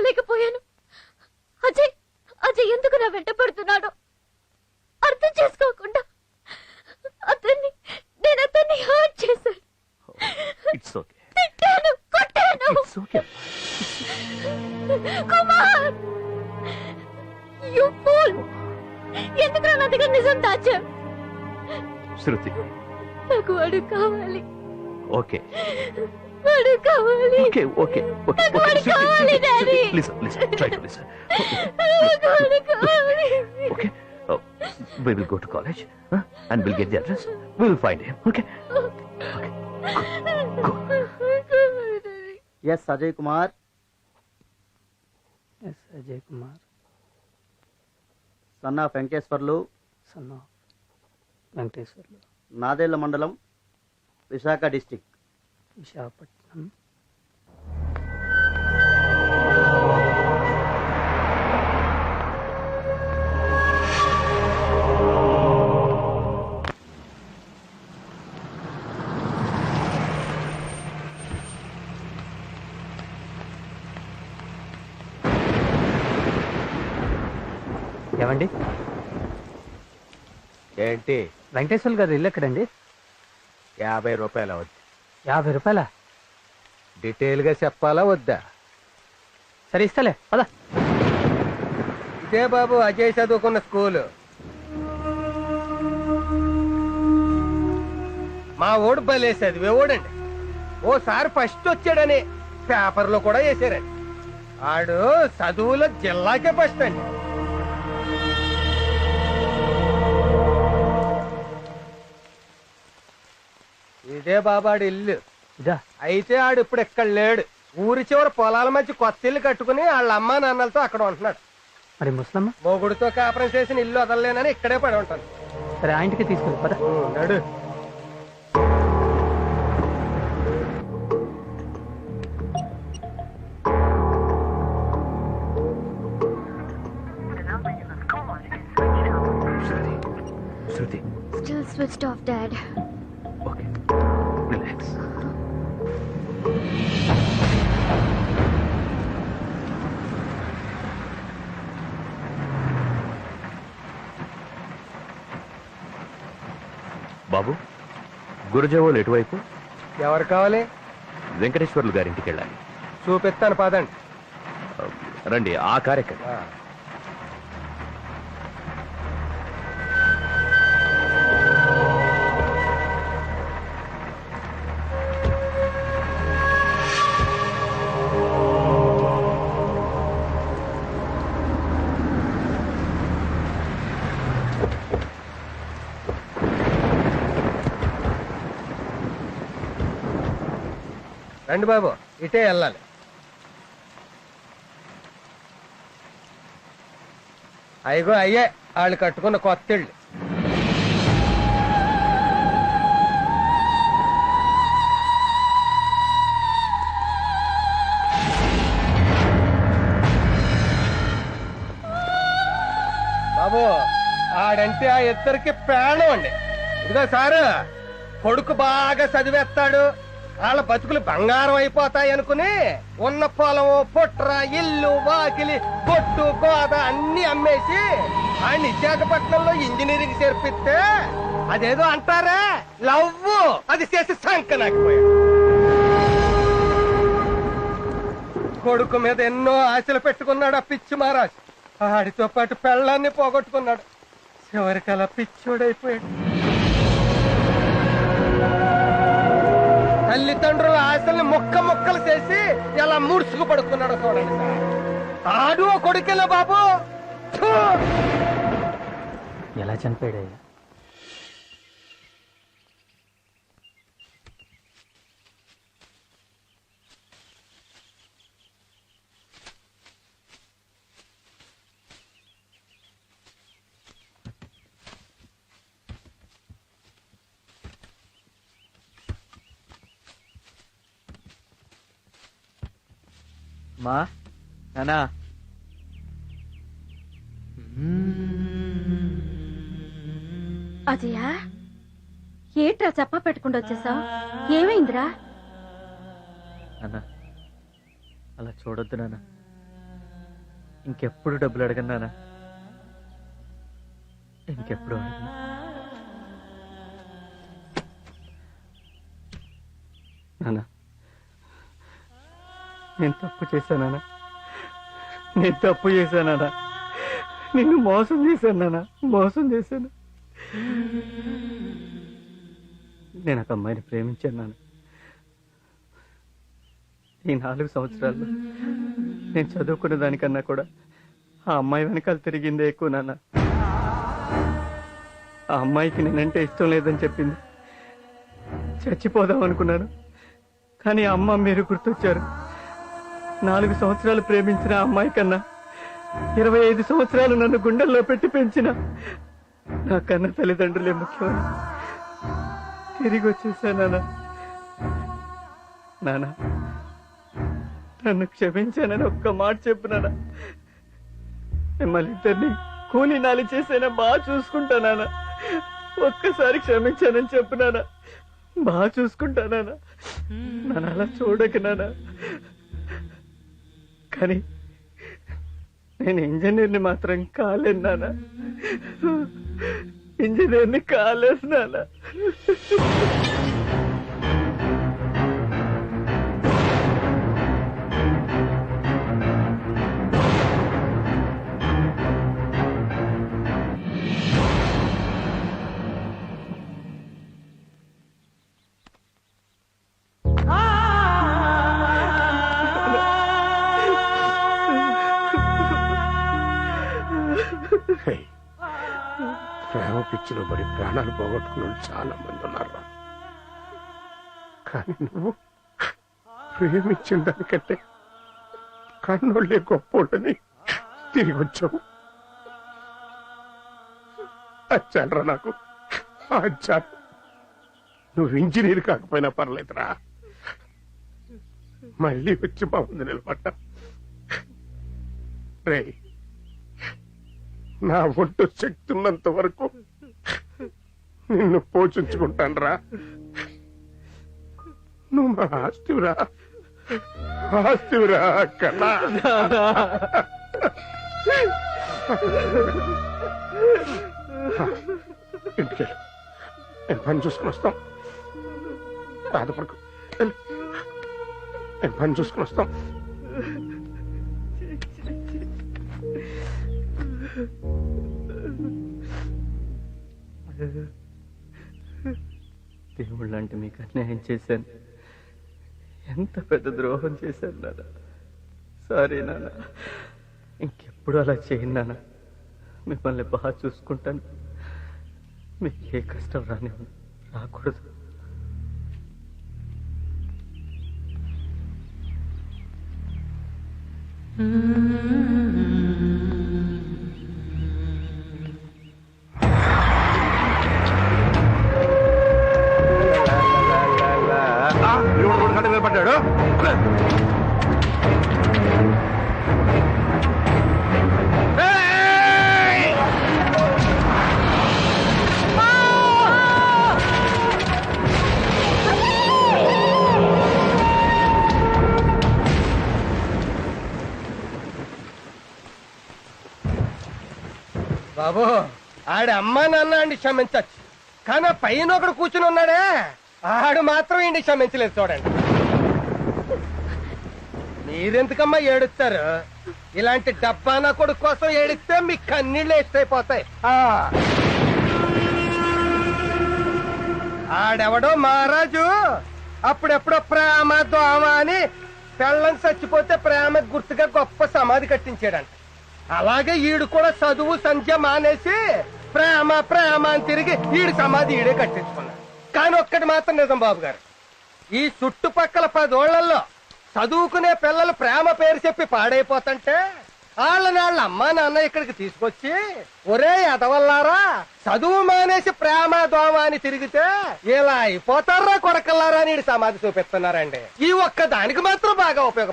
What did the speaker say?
లేకపోయాను. అజయ్ అజయ్ ఎందుకు నా వెంట పడుతున్నాడో అర్థం చేసుకోకుండా నేను అతన్ని హర్ట్ చేశాను. తిట్టాను, కొట్టాను. Kumar, you pool! ఎందుకు నా దగ్గర నిజం దాచా? శృతి, నాకు వాడు కావాలి. ఓకే వాడు కావాలి. ఓకే ఓకే ఓకే నాకు వాడు కావాలి, daddy. Please please try to listen. నాకు వాడు కావాలి. Okay, we will go to college and we'll get the address. We will find him. Okay. Okay. Go. Yes, Ajay Kumar. Yes, Ajay Kumar. Son of Venkateswarlu. Son of Venkateswarlu. Nadella Mandalam, Visakha district. Visakhapatnam. ఏమండి? ఏంటి? వెంకటేశ్వర్లు గారు ఇల్లు ఎక్కడండి? 50 రూపాయలు అవుద్ది. 50 రూపాయల? Detail గా చెప్పాలా వద్దా? సరే ఇస్తలే, పద. ఇదే బాబు అజయ్ చదువుకున్న స్కూలు. మా ఓడు బలే చదివేవాడండి. ఓసారి ఫస్ట్ వచ్చాడని పేపర్లో కూడా వేసారండి. ఆడు చదువులో జిల్లాకే ఫస్ట్ అండి. ఇదే బాబాడు ఇల్లు. ఇదా? అయితే ఆడు ఇప్పుడు ఇక్కడ లేడు. ఊరి చివరి పొలాల మధ్య కొత్త ఇల్లు కట్టుకుని వాళ్ళ అమ్మా నాన్నలతో అక్కడ ఉంటున్నాడు. మరి ముసలమ్మ? మొగుడుతో కాపురం చేసిన ఇల్లు వదలలేనని ఇక్కడే పడి ఉంటాను. సరే, ఆ ఇంటికి తీసుకెళ్ళి పద. నడు. Shruti. Still switched off, Dad. Okay. Relax. బాబు, గురుజావోలు ఎటువైపు? ఎవరు కావాలి? వెంకటేశ్వర్లు గారింటికి వెళ్ళాలి. చూపిస్తాను పదండి. రండి, ఆ కార్యక్రమం. రండి బాబు, ఇటే వెళ్ళాలి. అయ్యో అయ్యే వాళ్ళు కట్టుకున్న కొత్త ఇళ్ళు. బాబు, ఆడంటే ఆ ఇద్దరికి ప్రాణం అండి. ఇదిగో సారు, కొడుకు బాగా చదివేస్తాడు, వాళ్ళ బతుకులు బంగారం అయిపోతాయి అనుకుని ఉన్న పొలము, పుట్ర, ఇల్లు, వాకిలి, బొట్టు, గోద అన్ని అమ్మేసి ఆయన విశాఖపట్నంలో ఇంజనీరింగ్ చేర్పిస్తే అదేదో అంటారా లవ్, అది చేసి సంకనాకపోయాడు. కొడుకు మీద ఎన్నో ఆశలు పెట్టుకున్నాడు ఆ పిచ్చి మహారాజ్. ఆడితో పాటు పెళ్ళాన్ని పోగొట్టుకున్నాడు. చివరికి అలా పిచ్చోడైపోయాడు. తల్లిదండ్రుల ఆశల్ని ముక్కలు చేసి ఎలా ముడుచుకు పడుకున్నాడో చూడండి సార్. ఆడు కొడుకెలా బాబు. ఎలా చనిపోయాడయ్యా? మా నానా, అజయ, ఏట్రా చెప్ప పెట్టుకుంటూ వచ్చేసావు? ఏమైందిరా? నాన్న అలా చూడొద్దు నాన్న. ఇంకెప్పుడు డబ్బులు అడగను నాన్న, ఇంకెప్పుడు అడగను. నాన్న, నేను తప్పు చేశానా? నేను తప్పు చేశానా? నిన్ను మోసం చేశానా? మోసం చేశాను. నేను ఒక అమ్మాయిని ప్రేమించాను నాన్న. ఈ 4 సంవత్సరాల్లో నేను చదువుకున్న దానికన్నా కూడా ఆ అమ్మాయి వెనకాల తిరిగిందే ఎక్కువ నాన్న. ఆ అమ్మాయికి నేనంటే ఇష్టం లేదని చెప్పింది. చచ్చిపోదాం అనుకున్నాను, కానీ అమ్మ మీరు గుర్తొచ్చారు. 4 సంవత్సరాలు ప్రేమించిన ఆ అమ్మాయి కన్నా 25 సంవత్సరాలు నన్ను గుండెల్లో పెట్టి పెంచిన నా కన్న తల్లిదండ్రులే ముఖ్యమని తిరిగి వచ్చేసానా? నాన్న, నన్ను క్షమించానని ఒక్క మాట చెప్పునానా? మిమ్మల్ని ఇద్దరిని కూలి నాలి చేసేనా బాగా చూసుకుంటానా? ఒక్కసారి క్షమించానని చెప్పునానా? బాగా చూసుకుంటానా? నన్ను అలా చూడక నానా. కానీ నేను ఇంజనీర్ని మాత్రం కాలేను నానా. ఇంజనీర్ని కాలేదు నానా. ప్రేమ పిచ్చిలో పడి ప్రాణాలు పోగొట్టుకున్న చాలా మంది ఉన్నారు. కానీ నువ్వు ప్రేమించిన దానికంటే కన్నోళ్ళే గొప్పోళ్ళని తిరిగి వచ్చావు. అచ్చానరా నాకు, అచ్చాను. నువ్వు ఇంజనీర్ కాకపోయినా పర్లేదురా, మళ్ళీ వచ్చి మా ముందు నిలబడ్డా. రే, నా ఒంటు శక్తి ఉన్నంత వరకు నిన్ను పోషించుకుంటానురా. నువ్వు మా ఆస్తివిరా, ఆస్తివిరా కన్నా. ఇంటికి నేను పని చూసుకుని వస్తాం. బాధపడకు, నేను పని చూసుకుని వస్తాం. దేవుళ్ళు అంటే మీకు అన్యాయం చేశాను. ఎంత పెద్ద ద్రోహం చేశాను నాన్న. సారీ నాన్న, ఇంకెప్పుడు అలా చేయను నాన్న. మిమ్మల్ని బాగా చూసుకుంటాను. మీకు ఏ కష్టం రాకూడదు. నిలబడ్డాడు. బాబు, ఆడి అమ్మా నాన్న అండి క్షమించచ్చు, కానీ పైన ఒకడు కూర్చుని ఉన్నాడే ఆడు మాత్రం ఇండి క్షమించలేదు. చూడండి, మీరెందుకమ్మా ఏడుస్తారు? ఇలాంటి డబ్బానా కొడుకు కోసం ఏడిస్తే మీ కన్నీళ్ళు వేస్తైపోతాయి. ఆడెవడో మహారాజు అప్పుడెప్పుడో ప్రేమ దోమ అని పెళ్ళని చచ్చిపోతే ప్రేమ గుర్తుగా గొప్ప సమాధి కట్టించాడంట. అలాగే ఈడు కూడా చదువు సంధ్య మానేసి ప్రేమ ప్రేమ అని తిరిగి ఈడు సమాధి ఈడే కట్టించుకున్నాడు. కానీ ఒక్కటి మాత్రం నిజం బాబు గారు, ఈ చుట్టుపక్కల 10 ఓళ్లలో చదువుకునే పిల్లలు ప్రేమ పేరు చెప్పి పాడైపోతుంటే వాళ్ళ అమ్మా నాన్న ఇక్కడికి తీసుకొచ్చి, ఒరే ఎదవల్లారా, చదువు మానేసి ప్రేమ దోమ అని తిరిగితే ఇలా అయిపోతారా కొడకల్లారా అని సమాధి చూపిస్తున్నారండి. ఈ ఒక్క దానికి మాత్రం బాగా ఉపయోగపడుతుంది.